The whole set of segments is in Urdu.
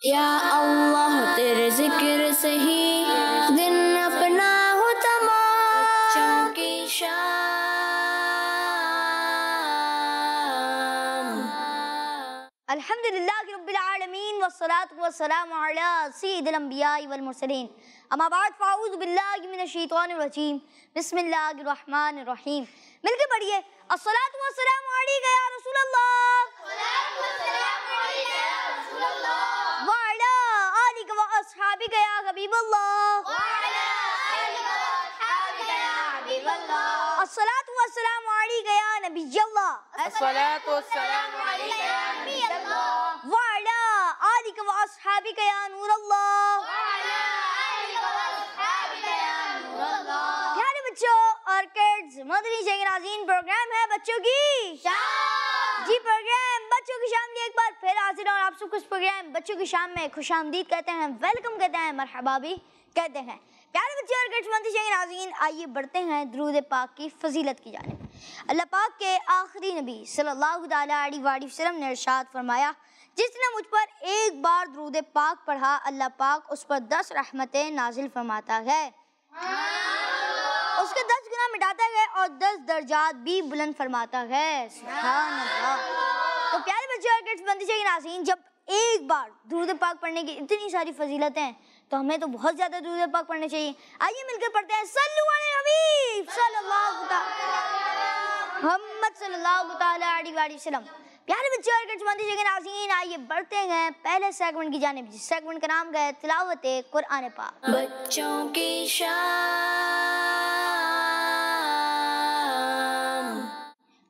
یا اللہ تیرے ذکر سے ہی دن اپنا ہو تمام، بچوں کی شام۔ الحمدللہ رب العالمین والصلاة والسلام علی سید الانبیاء والمرسلین، اما بعد فاعوذ باللہ من الشیطان الرجیم، بسم اللہ الرحمن الرحیم۔ مل کے پڑھیے، الصلاة والسلام علیک یا رسول اللہ، وعلی آلک و اصحابک یا حبیب اللہ، الصلاة والسلام علیک یا نبی اللہ، الصلاة والسلام علیک یا نبی اللہ، وعلی آلک و اصحابک یا نور اللہ۔ پیارے بچوں اور کڈز، مدنی چینل کے ناظرین، پروگرام ہے بچوں کی شام۔ جی پروگرام بچوں کی شام ایک بار پھر حاضر ہیں اور آپ سب کو اس پروگرام بچوں کی شام میں خوش آمدید کہتے ہیں، ویلکم کہتے ہیں، مرحبا بھی کہتے ہیں۔ پیارے بچے اور کڈز، مدنی چینل کے ناظرین، آئیے بڑھتے ہیں درود پاک کی فضیلت کی جانب۔ اللہ پاک کے آخری نبی صلی اللہ تعالیٰ علیہ وآلہ وسلم نے ارشاد فرمایا، جس نے مجھ پر ایک بار درود پاک پڑھا، اللہ پاک اس پر 10 رحمتیں نازل فرماتا ہے، اس کے 10 گناہ مٹاتا ہے اور 10 درجات بھی بلند فرماتا ہے۔ سبحان اللہ۔ تو پیارے بچے اور کڈز، بندی کے ناظرین، جب ایک بار درود پاک پڑھنے کی اتنی ساری فضیلتیں ہیں تو ہمیں تو بہت زیادہ درود پاک پڑھنے چاہیے۔ آئیے مل کر پڑھتے ہیں، صلو علی الحبیب صلی اللہ تعالی محمد صلی اللہ تعالی علیہ وآلہ وسلم۔ پیارے بچے اور کڈز، بندی کے ناظرین، آئیے بڑھتے ہیں پہلے سیگمنٹ کی جانب، جس سیگمنٹ کا نام ہے تلاوت قرآن پاک۔ بچوں کی شام۔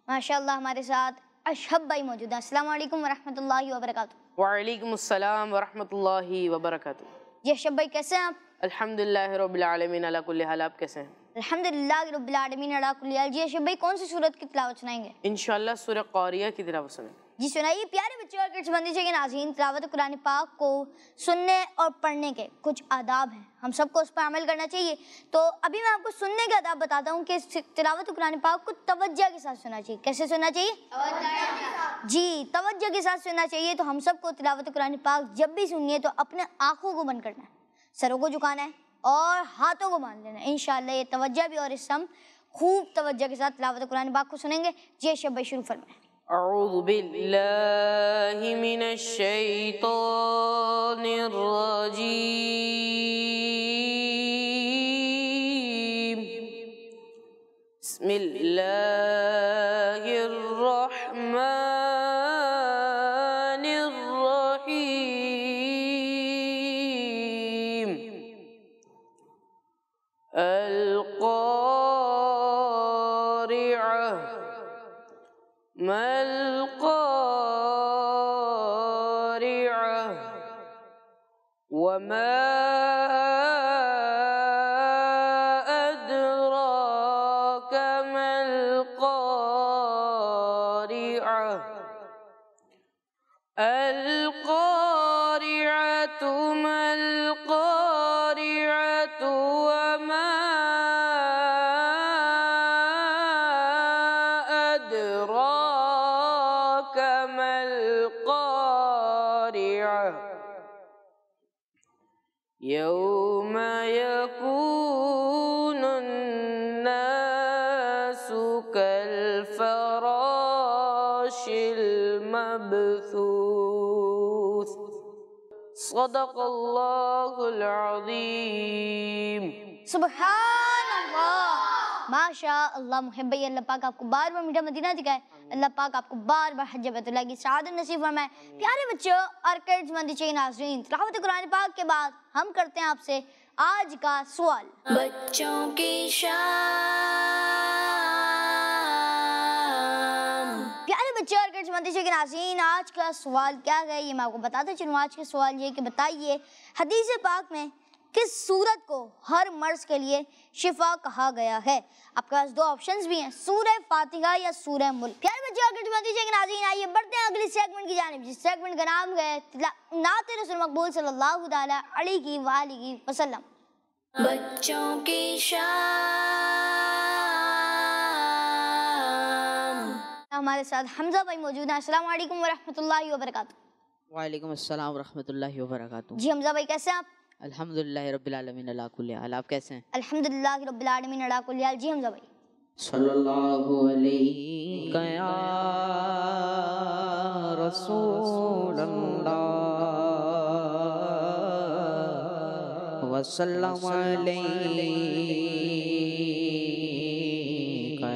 ماشاءاللہ ہمارے ساتھ اشہب بھائی موجود ہیں۔ السلام علیکم ورحمۃ اللہ وبرکاتہ۔ وعلیکم السلام ورحمۃ اللہ وبرکاتہ۔ جی اشہب بھائی کیسے ہیں آپ؟ الحمدللہ رب العالمین علی کل حال، آپ کیسے ہیں؟ الحمدللہ رب العالمین علی کل حال۔ جی اشہب بھائی کون سی سورت کی تلاوت سنائیں گے؟ انشاءاللہ سورہ قاریہ کی تلاوت سنیں۔ جی سنائیے۔ پیارے بچے اور کڈز، بندی کے ناظرین، تلاوت قرآن پاک کو سننے اور پڑھنے کے کچھ آداب ہیں، ہم سب کو اس پر عمل کرنا چاہیے۔ تو ابھی میں آپ کو سننے کے آداب بتاتا ہوں کہ تلاوت قرآن پاک کو توجہ کے ساتھ سننا چاہیے۔ کیسے سننا چاہیے؟ جی توجہ کے ساتھ سننا چاہیے۔ تو ہم سب کو تلاوت قرآن پاک جب بھی سننی ہے تو اپنے آنکھوں کو بند کرنا ہے، سروں کو جھکانا ہے اور ہاتھوں کو باندھ لینا ہے۔ انشاءاللہ یہ توجہ بھی اور اس ہم خوب توجہ کے ساتھ تلاوت قرآن پاک کو سنیں گے۔ جی اشہب بھائی شروع فرمائیں۔ اعوذ باللہ من الشیطان الرجیم، بسم اللہ الرحمن الرحیم۔ القارعہ، ما القارعہ، وما أدراك ما القارعة، القارعة ما القارعة، وما أدراك ما القارعة، يوم يكون الناس كالفراش المبثوث، صدق اللہ العظیم۔ سبحان اللہ، ماشاء اللہ۔ محب اللہ پاک آپ کو بار بار میٹھا مدینہ دکھائے، اللہ پاک آپ کو بار بار حج بیت اللہ کی سعادت نصیب فرمائے۔ پیارے بچوں اور کڈز، مندی چینل ناظرین، تلاوت قرآن پاک کے بعد ہم کرتے ہیں آپ سے آج کا سوال۔ بچوں کی شام۔ پیارے بچے اور کڈز، مدنی چینل کے ناظرین، آج کا سوال کیا ہے یہ میں آپ کو بتاتے چلوں۔ آج کا سوال یہ کہ بتائیے حدیث پاک میں کس صورت کو ہر مرض کے لیے شفا کہا گیا ہے؟ آپ کے پاس 2 آپشنز بھی ہیں، سورہ فاتحہ یا سورہ ملک۔ پیارے بچے اور کڈز، مدنی چینل کے ناظرین، آئیے بڑھتے ہیں اگلی سیگمنٹ کی جانب، جس سیگمنٹ کا نام ہے نعت رسول مقبول صلی اللہ تعالیٰ علیہ وآلہ وسلم۔ بچوں کی شام۔ ہمارے ساتھ حمزہ بھائی موجود ہیں۔ السلام علیکم ورحمۃ اللہ وبرکاتہ۔ وعلیکم السلام ورحمۃ اللہ وبرکاتہ. جی حمزہ بھائی کیسے ہیں آپ؟ الحمدللہ رب العالمین علی کل حال. آپ کیسے ہیں؟ الحمدللہ رب العالمین علی کل حال. جی حمزہ بھائی صلی اللہ علیہ یا رسول اللہ وسلم علیہ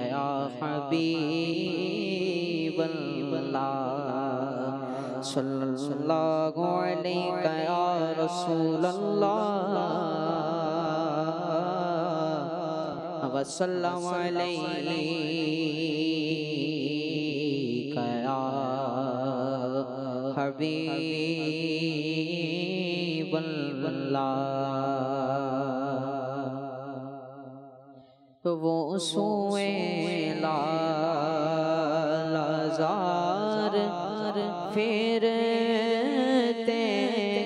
یا حبیب اللہ صلی اللہ علیہ یا رسول اللہ وسلم علیہ یا حبیب اللہ. وہ سوئے لازار پھرتے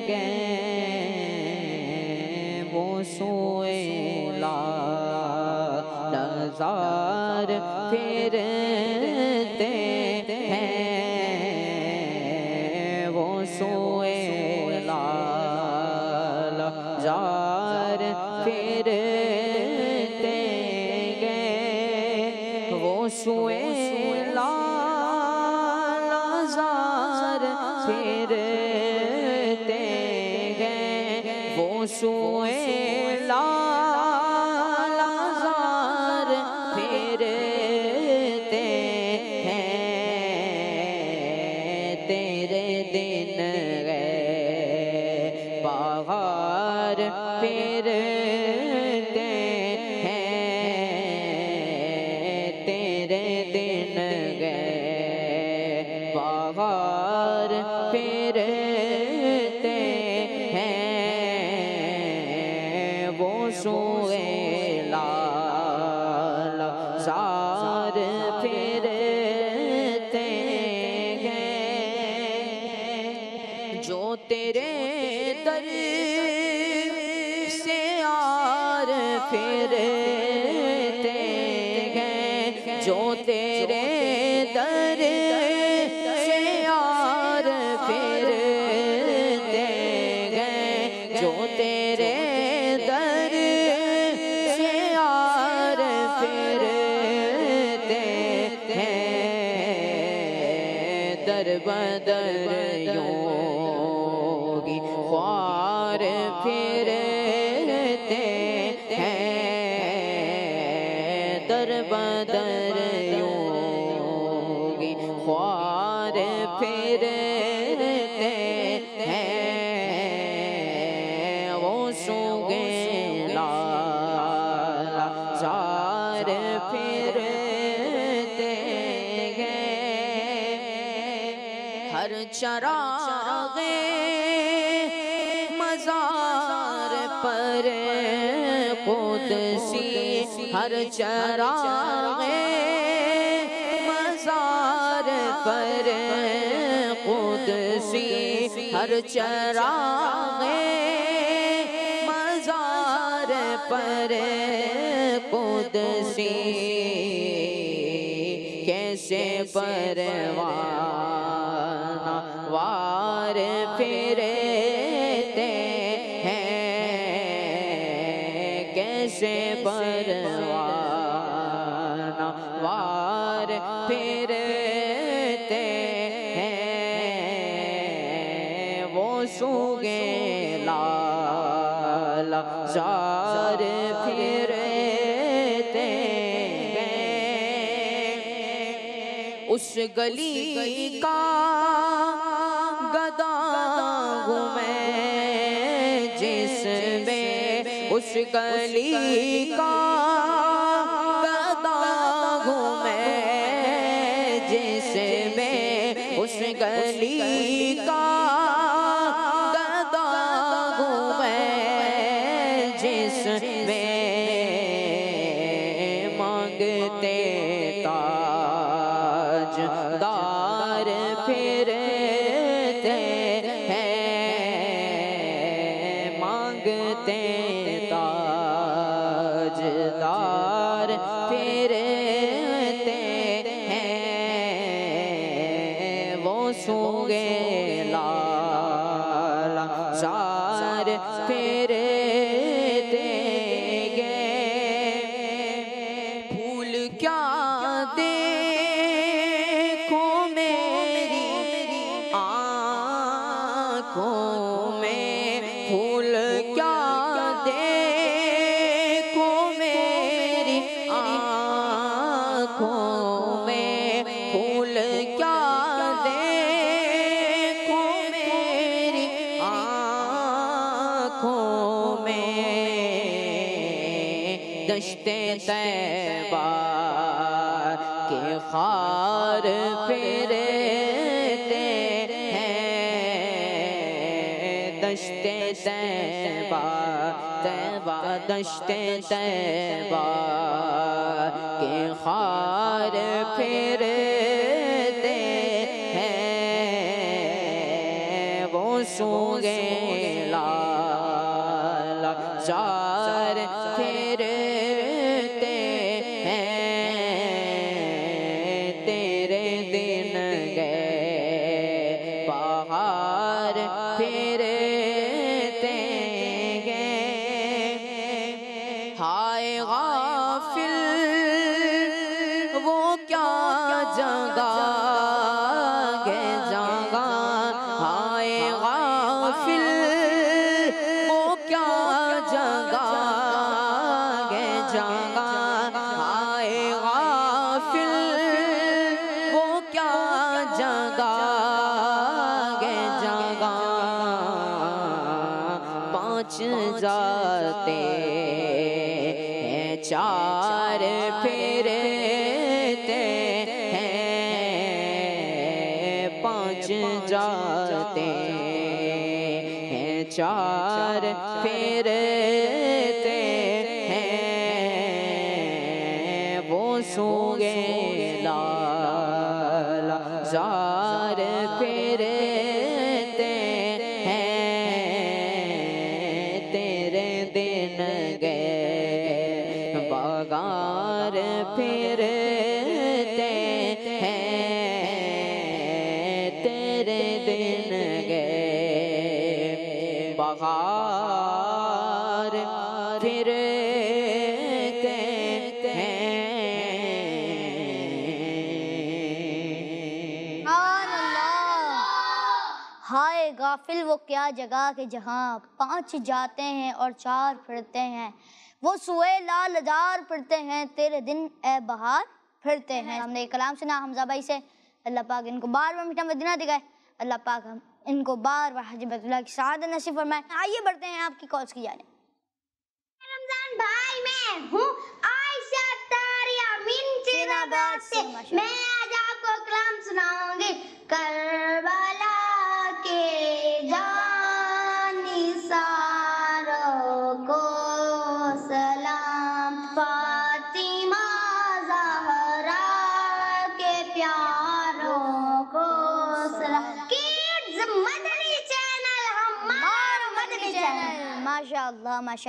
گئے، وہ سوئے لازار پھرتے ہیں، وہ سوئے لازار پھرتے گئے، وہ سوئے لازار پھرتے گئے، وہ سوئے لازار پھرتے ہیں، تیرے دن گئے بہار پھرتے ہیں، تیرے دن گئے بہار پھرتے ہیں، وہ سوئے لازار پھرتے ہیں، جو تیرے در سے یار پھرتے ہیں، جو تیرے در سے یار پھرتے ہیں، جو تیرے در سے یار پھرتے ہیں، در بدر یوگی خوار پھرتے ہیں، در بدر یوگی خوار پھرتے ہیں، وہ سوگے لازار پھرتے ہیں، ہر چراغ مزار پر قدسی، ہر چراغ مزار پر قدسی، ہر چراغ مزار پر قدسی، کیسے پروانہ وار پھرتے ہیں، کیسے پروانہ وار پھرتے ہیں، وہ سوگے لازار پھرتے ہیں، اس گلی کا گدا ہوں میں جس میں، اس گلی کا گدا ہوں میں جس میں، اس گلی کا گدا ہوں میں جس میں، مانگتے تاج دار پھرتے ہیں، مانگتے تاج دار پھرتے ہیں، وہ سوگے پھرتے گے پھول کیا دیکھو میری آنکھوں میں پھول کیا دیکھو میری آنکھوں میں پھول کیا دیکھو میری آنکھوں میں دشت طیبہ کے خار پھرتے ہیں دشت طیبہ دشت طیبہ کے خار پھرتے ہیں وہ سونگے لال زار پھرتے ہیں تیرے دن گئے بہار پھرتے گئے ہائے غافل وہ کیا جگہ گے جگہ ہائے غافل وہ کیا جگہ گے جگہ ہائے غافل وہ کیا جگہ گے جگہ پانچ جاتے ہیں چار پھرتے ہیں پانچ جاتے ہیں چار پھرتے ہیں وہ سونگے لال زار پھرتے ہیں تیرے دن گئے بغار پھرتے ہیں تیرے دن گئے بغار پھرتے ہیں سبحان اللہ۔ ہائے غافل وہ کیا جگہ کہ جہاں پانچ جاتے ہیں اور چار پھرتے ہیں وہ سوئے لال زار پھرتے ہیں تیرے دن اے بہار پھرتے ہیں۔ ہم نے ایک کلام سنا حمزہ بھائی سے، اللہ پاک ان کو بار بار میٹھا مدینہ دکھائے، اللہ پاک ان کو بار بار حج بیت اللہ کی سعادت نصیب فرمائے۔ آئیے بڑھتے ہیں آپ کی کالز کی جانب۔ رمضان بھائی میں ہوں عائشہ تاریہ منچن آباد سے، میں آج آپ کو کلام سناؤں گی کربلا کے جانثاروں کو سلام، فاطمہ زہرا کے پیاروں کو سلام۔ کڈز مدنی چینل ہمارا مدنی چینل۔ ماشاء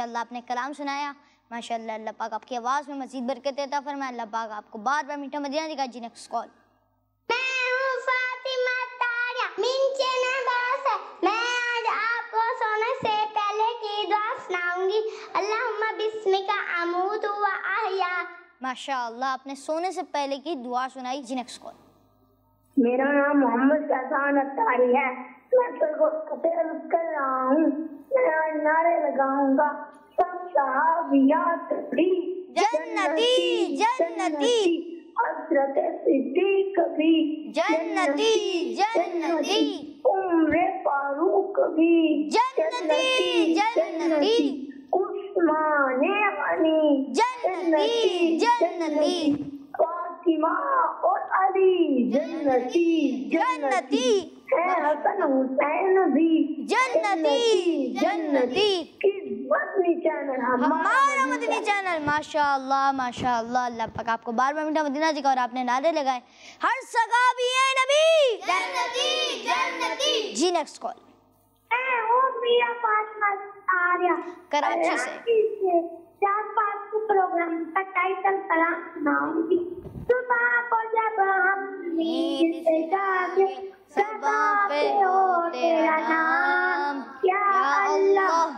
اللہ آپ نے کلام سنایا، ماشاءاللہ اللہ پاک آپ کی آواز میں مزید برکت عطا فرمائے، اللہ پاک آپ کو بار بار میٹھا مدینہ دکھائے۔ جی نیکسٹ کال۔ میں ہوں فاطمہ تاریہ منچن آباد سے، میں آج آپ کو سونے سے پہلے کی دعا سناؤں گی اللہم بسمک اموت و احیا۔ ماشاءاللہ آپ نے سونے سے پہلے کی دعا سنائی۔ جی نیکسٹ کال۔ میرا نام محمد شہزان اختاری ہے، میں تو کر رہا ہوں، میں آج نعرے لگاؤں گا سب صحابیات بھی جنتی جنتی حضرت صدیق بھی جنتی جنتی عمر فاروق بھی جنتی جنتی عثمان غنی جنتی جنتی فاطمہ اور علی جنتی جنتی ہے حسن حسین بھی جنتی جنتی مدنی چینل ہمارا مدنی چینل۔ ماشاءاللہ ماشاءاللہ اللہ پاک آپ کو بار بار میٹھا مدینہ دکھا اور آپ نے نعرے لگائے ہر سگا بھی ہے نبی جنتی جنتی۔ جی نیکسٹ کال۔ میں ہوں میرا فاطمہ آریہ کراچی سے۔ چار پانچ پروگرام کا ٹائٹل کلام سناؤں گی۔ صبح کو جب ہم نیند سے جاگے، صبا پہ ہو تیرا نام، یا اللہ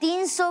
300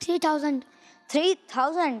3000 3000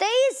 23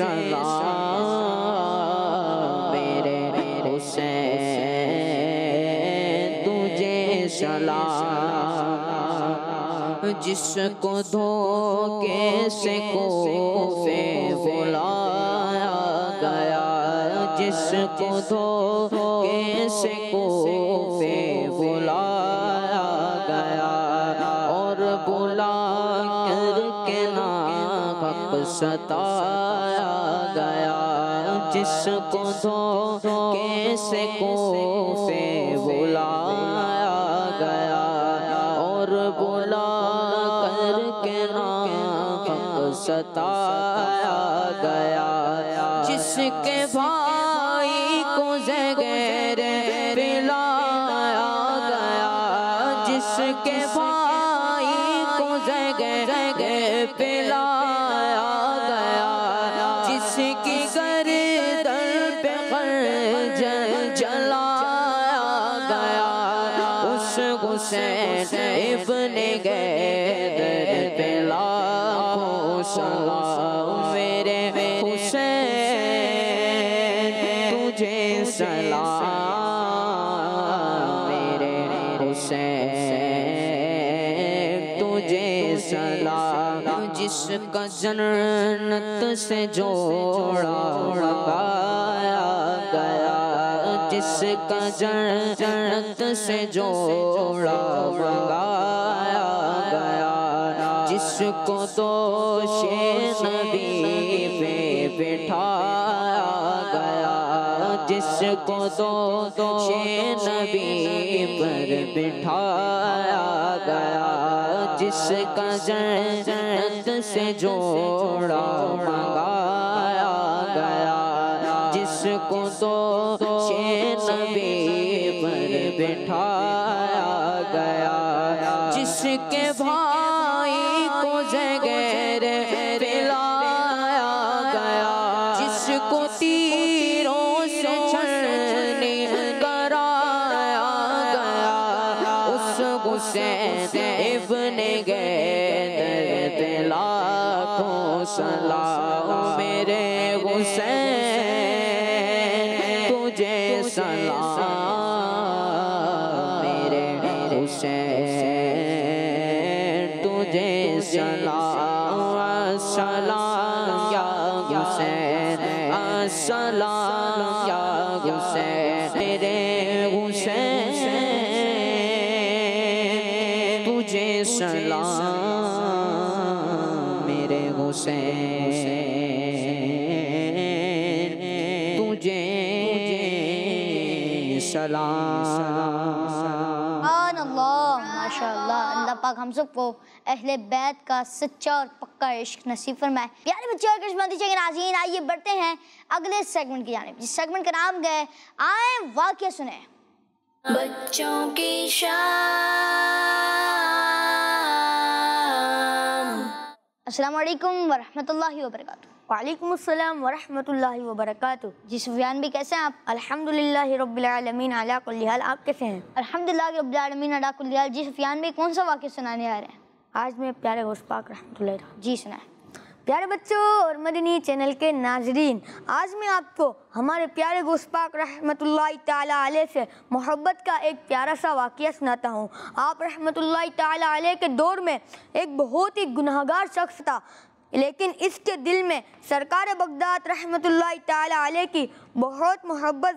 سلام میرے حسین تجھے سلام جس کو دھوکے سے کوفے بلایا گیا جس کو دھوکے سے کوفے بلایا گیا اور بلا کر کے ناحق ستایا گیا جس کو دھوکے سے کوفے بلایا گیا اور بلا کر کے ناحق ستایا گیا جس کے بھائی کو زہر پلایا گیا جس کے بھائی کو زہر پلایا گیا جس کی گردن پہ خنجر چلایا گیا اس حسین ابن گیدر پہ لاکھوں سلام میرے حسین تجھے سلام میرے حسین تجھے سلام جس کا جنت سے جوڑا لگایا گیا جس کا جنت سے جوڑا لگایا گیا جس کو دوش نبی پہ بٹھایا گیا جس کو دوش نبی پر بٹھایا گیا جس کا جنت سے جوڑا منگایا گیا جس کو دوش نبی پر بٹھایا گیا جس کے بھائی کو زہر پلایا گیا جس کو تیروں سے چھلنی کرایا گیا اس حسین ابن گیدر پہ لاکھوں سلام میرے حسین تجھے سلام میرے حسین تجھے سلام السلام یا حسین السلام یا حسین میرے حسین تجھے سلام میرے حسین تجھے سلام سبحان اللہ ماشاءاللہ اللہ پاک ہم سب کو اہل بیت کا سچا اور پکا عشق نصیب فرمائے پیارے بچے اور کرشمندی چاہیے ناظرین آئیے بڑھتے ہیں اگلے سیگمنٹ کی جانب جس سیگمنٹ کا نام ہے آئیں واقعہ سنیں بچوں کی شام السلام علیکم ورحمۃ اللہ وبرکاتہ وعلیکم السلام ورحمۃ اللہ وبرکاتہ جی سفیان بھی کیسے ہیں آپ الحمدللہ رب العالمین علی کل حال آپ کیسے ہیں الحمدللہ رب العالمین علی کل حال جی سفیان بھی کون سا واقعہ سنانے آ رہے ہیں آج میں پیارے غوث پاک رحمۃ اللہ علیہ جی سنائیں پیارے بچوں اور مدنی چینل کے ناظرین آج میں آپ کو ہمارے پیارے غوث پاک رحمۃ اللہ تعالیٰ علیہ سے محبت کا ایک پیارا سا واقعہ سناتا ہوں آپ رحمۃ اللہ تعالیٰ علیہ کے دور میں ایک بہت ہی گناہگار شخص تھا لیکن اس کے دل میں سرکار بغداد رحمۃ اللہ تعالیٰ علیہ کی بہت محبت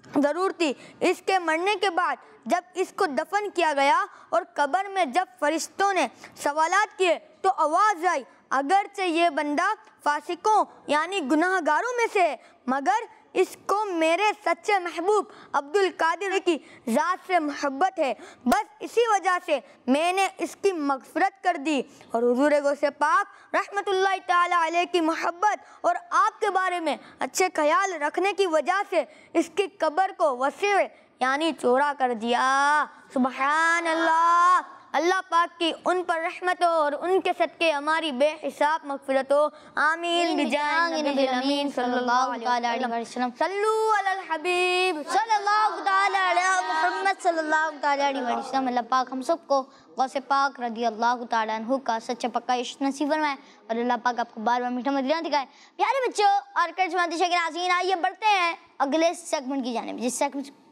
ضرور تھی اس کے مرنے کے بعد جب اس کو دفن کیا گیا اور قبر میں جب فرشتوں نے سوالات کیے تو آواز آئی اگرچہ یہ بندہ فاسقوں یعنی گناہ گاروں میں سے ہے مگر اس کو میرے سچے محبوب عبد القادر کی ذات سے محبت ہے بس اسی وجہ سے میں نے اس کی مغفرت کر دی اور حضور غوث پاک رحمۃ اللہ تعالیٰ علیہ کی محبت اور آپ کے بارے میں اچھے خیال رکھنے کی وجہ سے اس کی قبر کو وسیع یعنی چوڑا کر دیا سبحان اللہ اللہ پاک کی ان پر رحمت ہو اور ان کے صدقے ہماری بے حساب مغفرت ہو. آمین بجاہ نبی الامین صلی اللہ علیہ وسلم. صلو علی الحبیب صلی اللہ تعالی علی محمد صلی اللہ تعالی علیہ وسلم. اللہ پاک ہم سب کو غوث پاک رضی اللہ تعالیٰ عنہ کا سچا پکا عشق نصیب فرمائے اور اللہ پاک آپ کو بار بار میٹھا مدینہ دکھائے. پیارے بچوں اور کرجمندی کے ناظرین، آئیے بڑھتے ہیں اگلے سیگمنٹ کی جانب،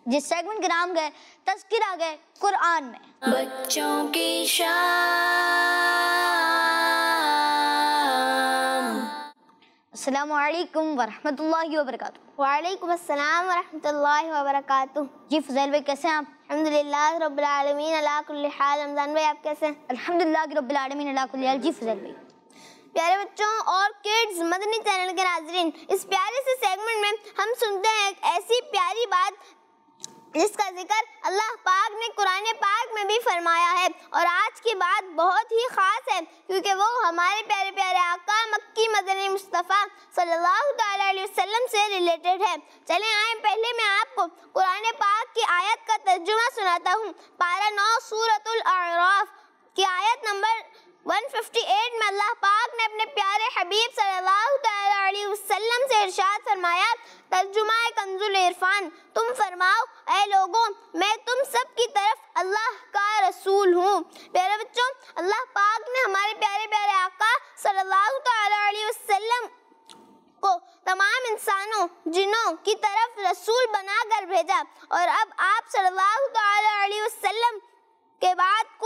جس سیگمنٹ کا نام ہے تذکرہ گئے قرآن میں. بچوں کی شام. السلام علیکم ورحمۃ اللہ وبرکاتہ. وعلیکم السلام ورحمۃ اللہ وبرکاتہ. جی فضیل بھائی کیسے ہیں آپ؟ الحمدللہ رب العالمین علی کل حال. رمضان بھائی آپ کیسے ہیں؟ الحمدللہ رب العالمین علی کل حال. جی فضیل بھائی. پیارے بچوں اور کڈز مدنی چینل کے ناظرین، اس پیارے سے سیگمنٹ میں ہم سنتے ہیں ایک ایسی پیاری بات جس کا ذکر اللہ پاک نے قرآن پاک میں بھی فرمایا ہے، اور آج کی بات بہت ہی خاص ہے کیونکہ وہ ہمارے پیارے پیارے آقا مکی مدنی مصطفیٰ صلی اللہ تعالیٰ علیہ وسلم سے ریلیٹڈ ہے. چلیں آئیں پہلے میں آپ کو قرآن پاک کی آیت کا ترجمہ سناتا ہوں. پارہ 9 سورۃ الاعراف کی آیت نمبر 158 میں اللہ پاک نے اپنے پیارے حبیب صلی اللہ تعالیٰ علیہ وسلم سے ارشاد فرمایا. ترجمہ کنز العرفان. تم فرماؤ اے لوگوں میں تم سب کی طرف اللہ کا رسول ہوں. پیارے بچوں، اللہ پاک نے ہمارے پیارے پیارے آقا صلی اللہ تعالیٰ علیہ وسلم کو تمام انسانوں جنوں کی طرف رسول بنا کر بھیجا، اور اب آپ صلی اللہ تعالیٰ علیہ وسلم کے بعد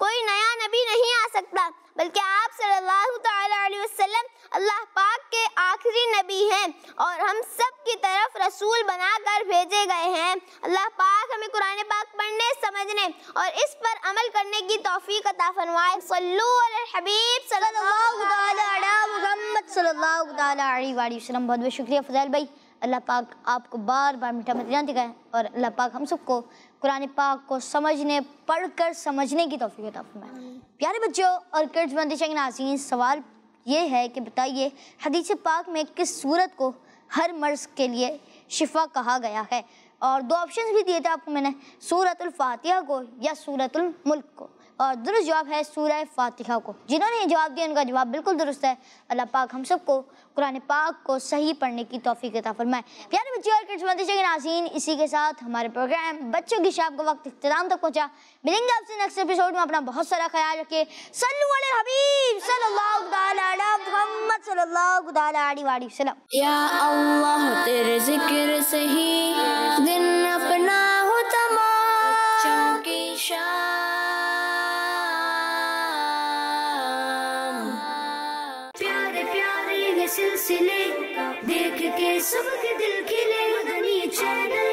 کوئی نیا نبی نہیں آ سکتا، بلکہ آپ صلی اللہ تعالیٰ علیہ وسلم اللہ پاک کے آخری نبی ہیں اور ہم سب کی طرف رسول بنا کر بھیجے گئے ہیں. اللہ پاک ہمیں قرآن پاک پڑھنے، سمجھنے اور اس پر عمل کرنے کی توفیق عطا فرمائے. صلو علی الحبیب صلی اللہ تعالیٰ علی محمد صلی اللہ تعالیٰ علیہ وسلم. بہت بہت شکریہ فضیل بھائی. اللہ پاک آپ کو بار بار میٹھا مدینہ دکھائے اور اللہ پاک ہم سب کو قرآن پاک کو سمجھنے، پڑھ کر سمجھنے کی توفیق عطا فرمائے. پیارے بچوں اور کرڈز مدنی کے ناظرین، سوال یہ ہے کہ بتائیے حدیث پاک میں کس صورت کو ہر مرض کے لیے شفا کہا گیا ہے؟ اور 2 آپشنز بھی دیے تھے آپ کو میں نے، سورۃ الفاتحہ کو یا سورۃ الملک کو، اور درست جواب ہے سورہ فاتحہ کو. جنہوں نے یہ جواب دیا ان کا جواب بالکل درست ہے. اللہ پاک ہم سب کو قرآن پاک کو صحیح پڑھنے کی توفیق عطا فرمائے. پیارے بچوں اور کرڈز مدنی کے ناظرین، اسی کے ساتھ ہمارے پروگرام بچوں کی شام کا وقت اختتام تک پہنچا. ملیں گے آپ سے نیکسٹ ایپیسوڈ میں. اپنا بہت سارا خیال رکھیے. صلو علی الحبیب صلی اللہ تعالیٰ علی محمد صلی اللہ تعالیٰ علیہ وسلم. یا اللہ تیرے ذکر سے ہی دن اپنا ہو تمام. بچوں کی شام. پیارے پیارے یہ سلسلے دیکھ کے سب کے دل کھلے. مدنی چینل